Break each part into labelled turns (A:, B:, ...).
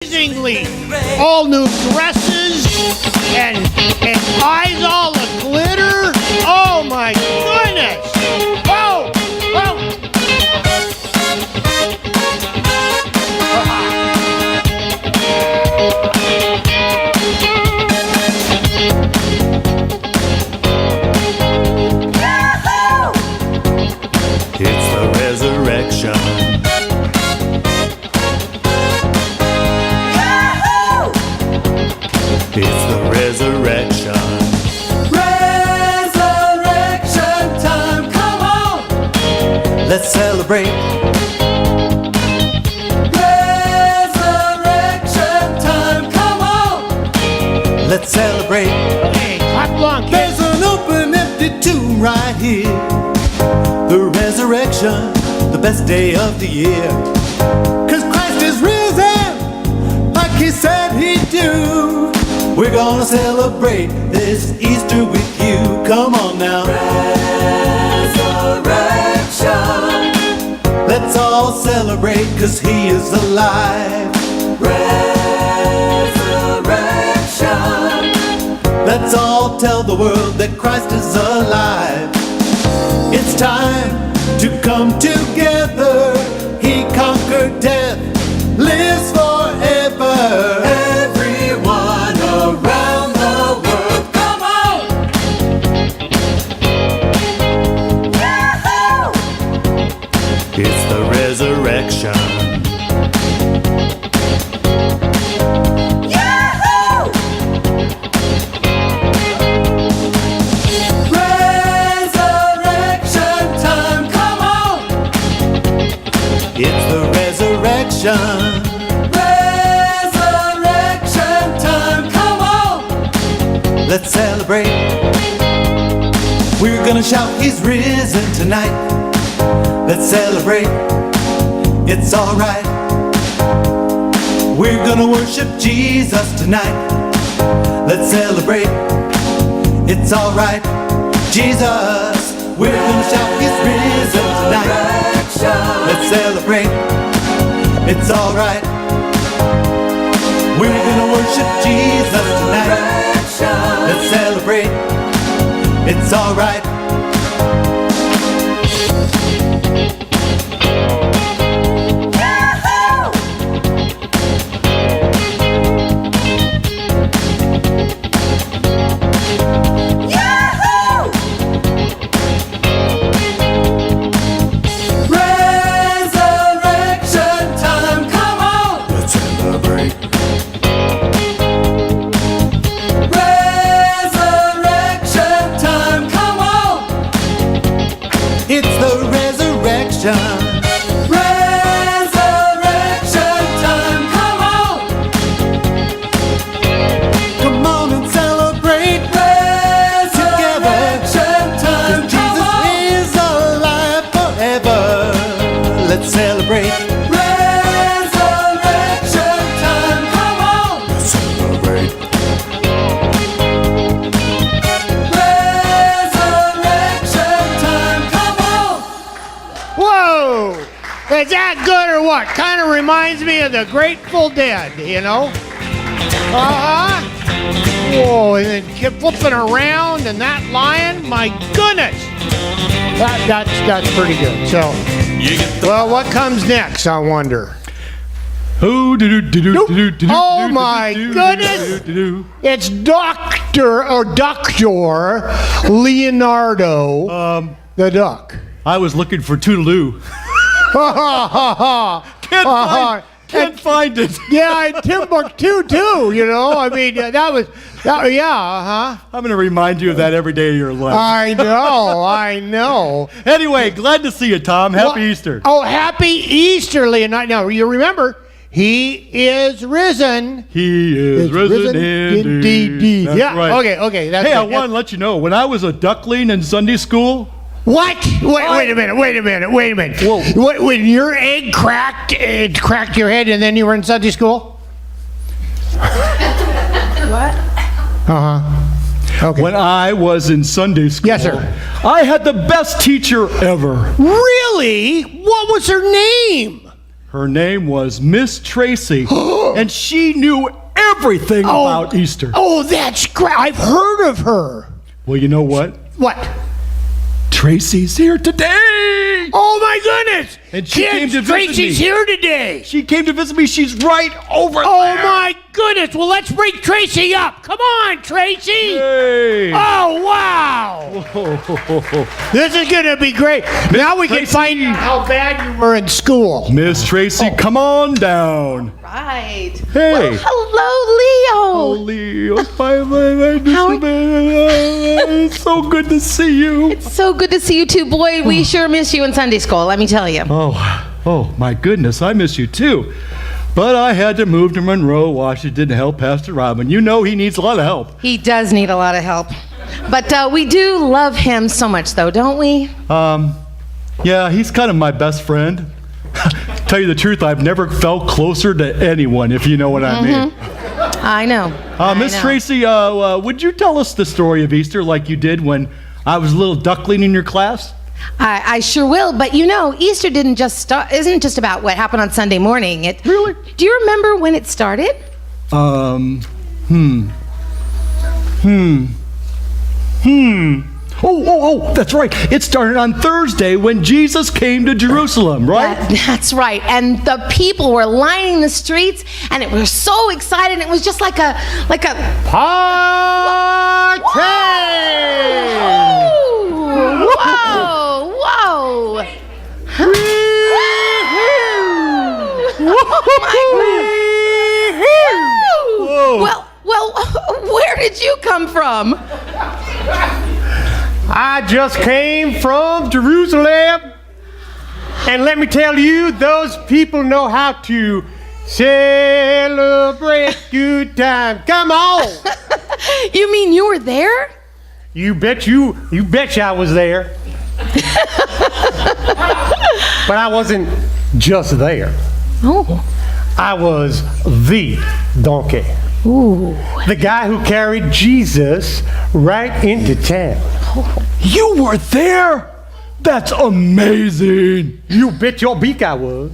A: Amazingly, all new dresses and eyes all of glitter. Oh my goodness! Whoa! Whoa!
B: It's the resurrection. It's the resurrection.
C: Resurrection time, come on!
B: Let's celebrate.
C: Resurrection time, come on!
B: Let's celebrate.
A: Hey, clap along, kids.
B: There's an open empty tomb right here. The resurrection, the best day of the year. 'Cause Christ is risen, like he said he'd do. We're gonna celebrate this Easter with you. Come on now.
C: Resurrection,
B: Let's all celebrate 'cause he is alive.
C: resurrection,
B: Let's all tell the world that Christ is alive. It's time to come together. He conquered death, lives forever. Everyone around the world,
C: come on! Yahoo!
B: it's the resurrection.
C: Yahoo! Resurrection time, come on!
B: It's the resurrection.
C: Resurrection time, come on!
B: Let's celebrate. We're gonna shout, he's risen tonight. Let's celebrate. It's alright. We're gonna worship Jesus tonight. Let's celebrate. It's alright. Jesus. We're gonna shout, he's risen tonight. Let's celebrate. It's alright. We're gonna worship Jesus tonight. Let's celebrate. It's alright.
C: Resurrection time, come on!
B: Let's celebrate.
C: Resurrection time, come on!
B: It's the resurrection.
C: Resurrection time, come on!
B: Come on and celebrate.
C: Resurrection time, come
B: Jesus
C: on!
B: is alive forever. Let's celebrate.
C: Resurrection time, come on!
B: Let's celebrate.
C: Resurrection time, come on!
A: Whoa! Is that good or what? Kind of reminds me of the Grateful Dead, you know? Uh-huh. Whoa, and then kept flipping around and that lion, my goodness! That's pretty good. So, well, what comes next, I wonder?
D: Oh
A: my goodness! It's Dr. Leonardo the Duck.
D: I was looking for Toodaloo. Can't find it.
A: Yeah, and Timbuktu too, you know. I mean, yeah, uh-huh.
D: I'm going to remind you of that every day of your life.
A: I know.
D: Anyway, glad to see you, Tom. Happy Easter.
A: Oh, happy Easter, Leonardo. Now, you remember, he is risen.
D: He is risen indeed. That's
A: yeah,
D: right.
A: okay. That's
D: Hey, I
A: it.
D: want to let you know, when I was a duckling in Sunday school,
A: What? Wait a minute.
D: Whoa.
A: When your egg cracked, it cracked your head and then you were in Sunday school?
C: What?
A: Uh-huh. Okay.
D: when I was in Sunday school,
A: Yes, sir.
D: I had the best teacher ever.
A: Really? What was her name?
D: Her name was Miss Tracy, and she knew everything about Easter.
A: Oh, that's great. I've heard of her.
D: Well, you know what?
A: What?
D: Tracy's here today.
A: Oh, my goodness.
D: And she
A: Kids,
D: came to visit
A: Tracy's
D: me.
A: here today.
D: She came to visit me. She's right over
A: Oh,
D: there.
A: my goodness. Well, let's bring Tracy up. Come on, Tracy.
D: Hey.
A: Oh, wow. This is going to be great. Now we can
D: Tracy.
A: find out how bad you were in school.
D: Miss Tracy, come on down.
E: Right.
D: Hey.
E: Well, hello, Leo.
D: Leo, it's so good to see you.
E: So good to see you too, boy. We sure miss you in Sunday school, let me tell you.
D: Oh, my goodness, I miss you too. But I had to move to Monroe, Washington to help Pastor Robin. You know he needs a lot of help.
E: He does need a lot of help. But we do love him so much, though, don't we?
D: Yeah, he's kind of my best friend. Tell you the truth, I've never felt closer to anyone, if you know what I mean.
E: I know.
D: Miss Tracy, would you tell us the story of Easter like you did when I was a little duckling in your class?
E: I sure will, but you know, Easter isn't just about what happened on Sunday morning.
D: Really?
E: Do you remember when it started?
D: Oh, that's right. It started on Thursday when Jesus came to Jerusalem, right?
E: That's right. And the people were lining the streets, and it was so excited. It was just like a
A: Party!
E: Whoa! Whoa!
D: Whoa.
E: Well, where did you come from?
A: I just came from Jerusalem. And let me tell you, those people know how to celebrate good time. Come on.
E: You mean you were there?
A: You bet I was there. But I wasn't just there.
E: Oh.
A: I was the donkey.
E: Ooh.
A: The guy who carried Jesus right into town.
D: You were there? That's amazing.
A: You bet your beak I was.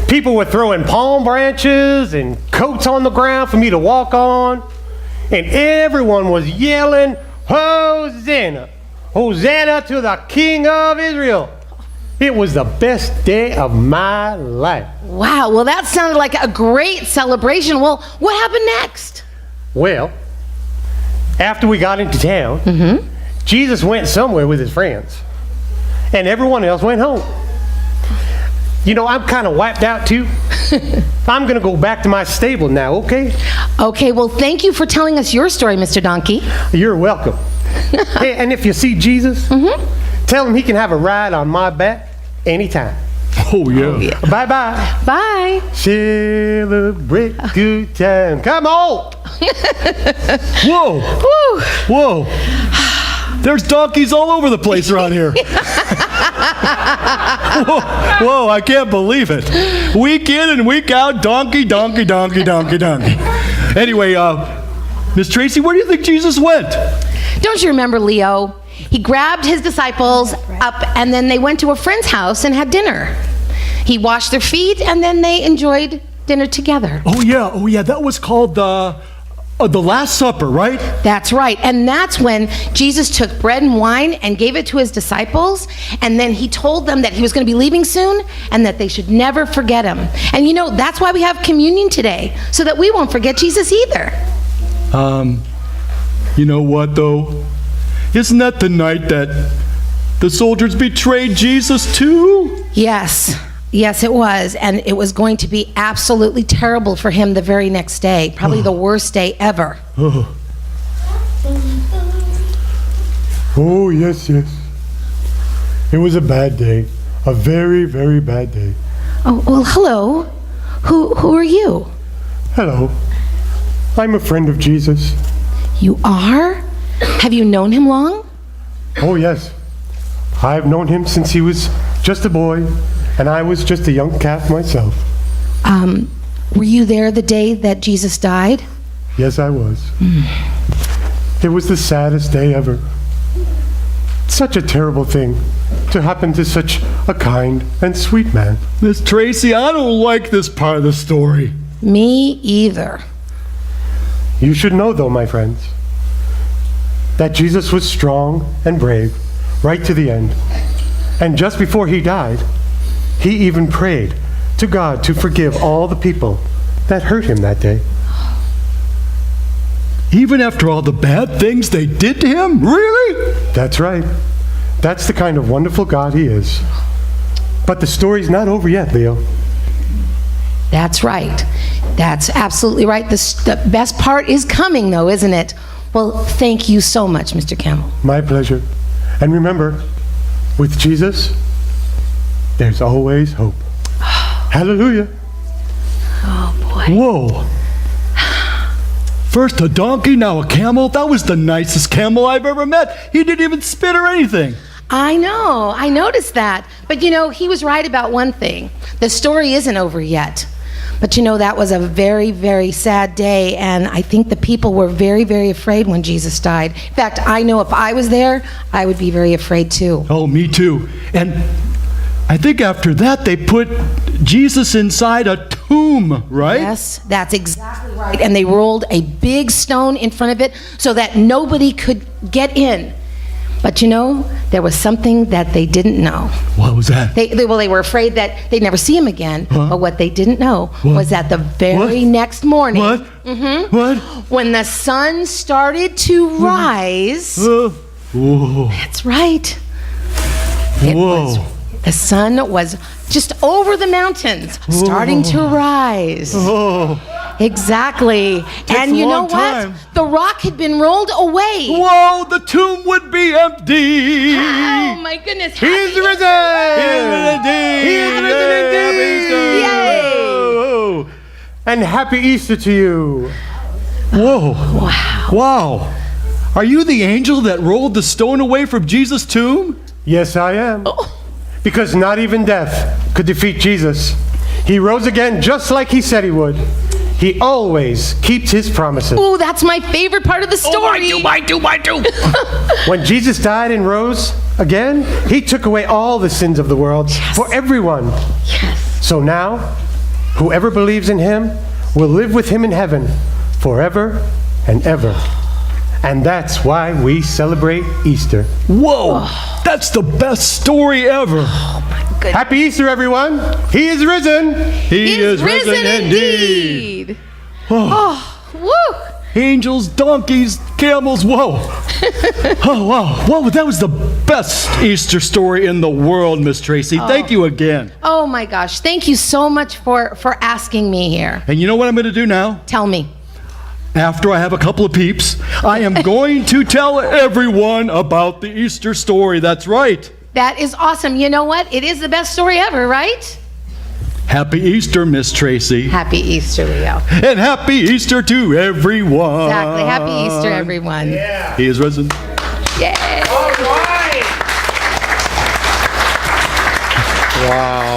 A: People were throwing palm branches and coats on the ground for me to walk on. And everyone was yelling, Hosanna! Hosanna to the King of Israel! It was the best day of my life.
E: Wow, well that sounded like a great celebration. Well, what happened next?
A: Well, after we got into town, Jesus went somewhere with his friends. And everyone else went home. You know, I'm kind of wiped out too. I'm going to go back to my stable now, okay?
E: Okay, well thank you for telling us your story, Mr. Donkey.
A: You're welcome. Hey, and if you see Jesus, tell him he can have a ride on my back anytime.
D: Oh, yeah.
A: Bye-bye.
E: Bye.
A: Celebrate good time. Come on.
D: Whoa.
E: Woo.
D: Whoa. There's donkeys all over the place around here. Whoa, I can't believe it. Week in and week out, donkey. Anyway, Miss Tracy, where do you think Jesus went?
E: Don't you remember, Leo? He grabbed his disciples up and then they went to a friend's house and had dinner. He washed their feet and then they enjoyed dinner together.
D: Oh yeah, that was called the Last Supper, right?
E: That's right. And that's when Jesus took bread and wine and gave it to his disciples. And then he told them that he was going to be leaving soon and that they should never forget him. And you know, that's why we have communion today, so that we won't forget Jesus either.
D: You know what, though? Isn't that the night that the soldiers betrayed Jesus, too?
E: Yes, it was. And it was going to be absolutely terrible for him the very next day. Probably the worst day ever.
A: Oh, yes. It was a bad day. A very, very bad day.
E: Oh, well, hello. Who are you?
A: Hello. I'm a friend of Jesus.
E: You are? Have you known him long?
A: Oh, yes. I've known him since he was just a boy, and I was just a young calf myself.
E: Were you there the day that Jesus died?
A: Yes, I was. It was the saddest day ever. Such a terrible thing
F: to happen to such a kind and sweet man.
D: Miss Tracy, I don't like this part of the story.
E: Me either.
F: You should know, though, my friends, that Jesus was strong and brave right to the end. And just before he died, he even prayed to God to forgive all the people that hurt him that day.
D: Even after all the bad things they did to him? Really?
F: That's right. That's the kind of wonderful God he is. But the story's not over yet, Leo.
E: That's right. That's absolutely right. The best part is coming, though, isn't it? Well, thank you so much, Mr. Campbell.
F: My pleasure. And remember, with Jesus, there's always hope. Hallelujah.
E: Oh, boy.
D: Whoa. First a donkey, now a camel. That was the nicest camel I've ever met. He didn't even spit or anything.
E: I know. I noticed that. But, he was right about one thing. The story isn't over yet. But, that was a very, very sad day, and I think the people were very, very afraid when Jesus died. In fact, I know if I was there, I would be very afraid too.
D: Oh, me too. And I think after that they put Jesus inside a tomb, right?
E: Yes, that's exactly right. And they rolled a big stone in front of it so that nobody could get in. But there was something that they didn't know.
D: What was that?
E: They were afraid that they'd never see him again.
D: Huh?
E: But what they didn't know was that the very
D: What?
E: next morning,
D: What? What?
E: when the sun started to rise,
D: Whoa.
E: that's right.
D: Whoa.
E: The sun was just over the mountains, starting to rise.
D: Oh.
E: Exactly. And
D: a
E: you know
D: long
E: what?
D: time.
E: The rock had been rolled away.
D: Whoa, the tomb would be empty.
E: Oh my goodness.
F: He's
E: Happy
F: risen! He is risen indeed!
E: Yay!
D: Whoa.
F: And happy Easter to you.
D: Whoa.
E: Wow.
D: Wow. Are you the angel that rolled the stone away from Jesus' tomb?
F: Yes, I am. Because not even death could defeat Jesus. He rose again just like he said he would. He always keeps his promises.
E: Ooh, that's my favorite part of the story.
D: I do.
F: When Jesus died and rose again, he took away all the sins of the world for everyone.
E: Yes.
F: So now, whoever believes in him will live with him in heaven forever and ever. And that's why we celebrate Easter.
D: Whoa. That's the best story ever.
F: Happy Easter, everyone. He is risen.
D: He is risen indeed.
E: Oh, woo.
D: Angels, donkeys, camels, whoa. Oh, wow. Whoa, that was the best Easter story in the world, Miss Tracy. Thank you again.
E: Oh my gosh. Thank you so much for asking me here.
D: And you know what I'm going to do now?
E: Tell me.
D: After I have a couple of peeps, I am going to tell everyone about the Easter story. That's right.
E: That is awesome. You know what? It is the best story ever, right?
D: Happy Easter, Miss Tracy.
E: Happy Easter, Leo.
D: And happy Easter to everyone.
E: Exactly. Happy Easter, everyone.
F: Yeah.
D: He is risen.
E: Yay.
F: All right. Wow.